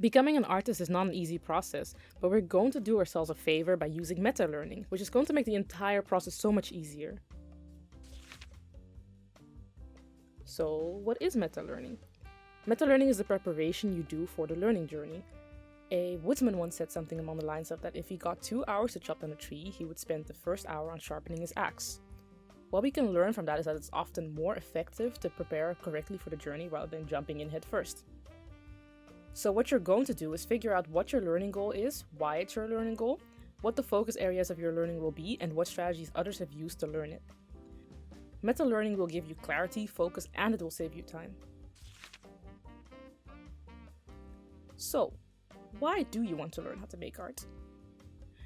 Becoming an artist is not an easy process, but we're going to do ourselves a favor by using meta-learning, which is going to make the entire process so much easier. So, what is meta-learning? Meta-learning is the preparation you do for the learning journey. A woodsman once said something along the lines of that if he got 2 hours to chop down a tree, he would spend the first hour on sharpening his axe. What we can learn from that is that it's often more effective to prepare correctly for the journey rather than jumping in head first. So what you're going to do is figure out what your learning goal is, why it's your learning goal, what the focus areas of your learning will be, and what strategies others have used to learn it. Meta-learning will give you clarity, focus, and it will save you time. So, why do you want to learn how to make art?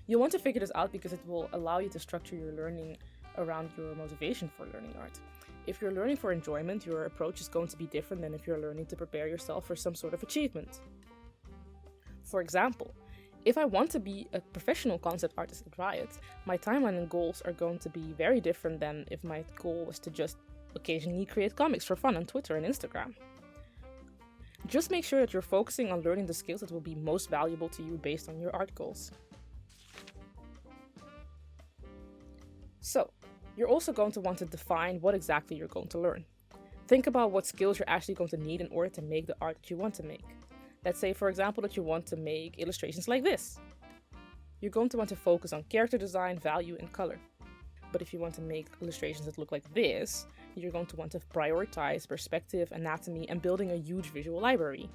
You want to figure this out because it will allow you to structure your learning around your motivation for learning art. If you're learning for enjoyment, your approach is going to be different than if you're learning to prepare yourself for some sort of achievement. For example, if I want to be a professional concept artist at Riot, my timeline and goals are going to be very different than if my goal was to just occasionally create comics for fun on Twitter and Instagram. Just make sure that you're focusing on learning the skills that will be most valuable to you based on your art goals. So, you're also going to want to define what exactly you're going to learn. Think about what skills you're actually going to need in order to make the art that you want to make. Let's say, for example, that you want to make illustrations like this. You're going to want to focus on character design, value, and color. But if you want to make illustrations that look like this, you're going to want to prioritize perspective, anatomy, and building a huge visual library.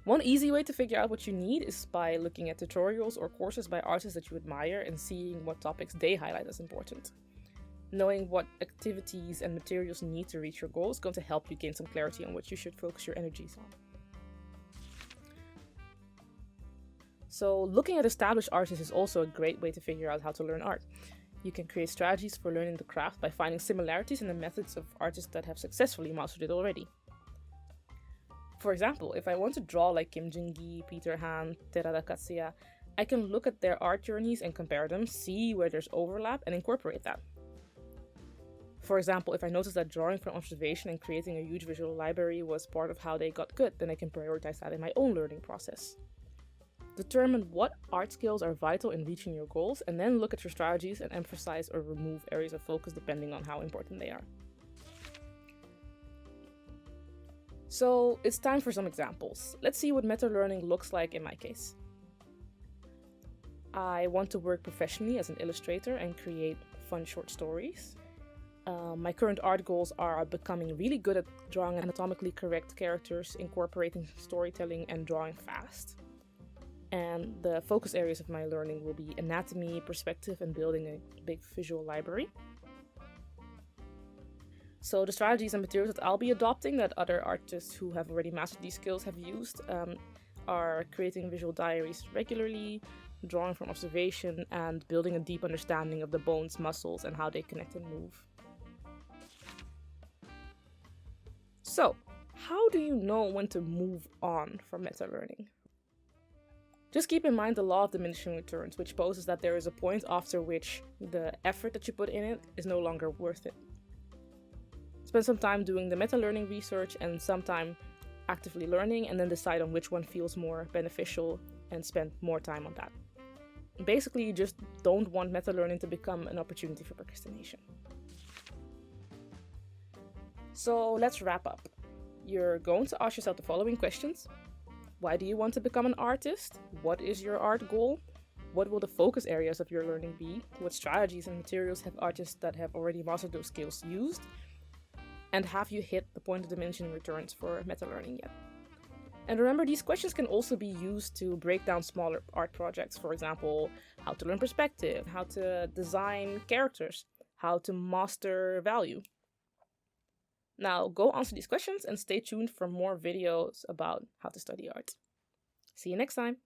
One easy way to figure out what you need is by looking at tutorials or courses by artists that you admire and seeing what topics they highlight as important. Knowing what activities and materials you need to reach your goal is going to help you gain some clarity on what you should focus your energies on. So, looking at established artists is also a great way to figure out how to learn art. You can create strategies for learning the craft by finding similarities in the methods of artists that have successfully mastered it already. For example, if I want to draw like Kim Jung-gi, Peter Han, Terada Katsuya, I can look at their art journeys and compare them, see where there's overlap, and incorporate that. For example, if I notice that drawing from observation and creating a huge visual library was part of how they got good, then I can prioritize that in my own learning process. Determine what art skills are vital in reaching your goals, and then look at your strategies and emphasize or remove areas of focus depending on how important they are. So it's time for some examples. Let's see what meta-learning looks like in my case. I want to work professionally as an illustrator and create fun short stories. My current art goals are becoming really good at drawing anatomically correct characters, incorporating storytelling, and drawing fast. And the focus areas of my learning will be anatomy, perspective, and building a big visual library. So the strategies and materials that I'll be adopting that other artists who have already mastered these skills have used are creating visual diaries regularly, drawing from observation, and building a deep understanding of the bones, muscles, and how they connect and move. So, how do you know when to move on from meta-learning? Just keep in mind the law of diminishing returns, which poses that there is a point after which the effort that you put in it is no longer worth it. Spend some time doing the meta-learning research and some time actively learning, and then decide on which one feels more beneficial and spend more time on that. Basically, you just don't want meta-learning to become an opportunity for procrastination. So let's wrap up. You're going to ask yourself the following questions. Why do you want to become an artist? What is your art goal? What will the focus areas of your learning be? What strategies and materials have artists that have already mastered those skills used? And have you hit the point of diminishing returns for meta-learning yet? And remember, these questions can also be used to break down smaller art projects. For example, how to learn perspective, how to design characters, how to master value. Now, go answer these questions and stay tuned for more videos about how to study art. See you next time!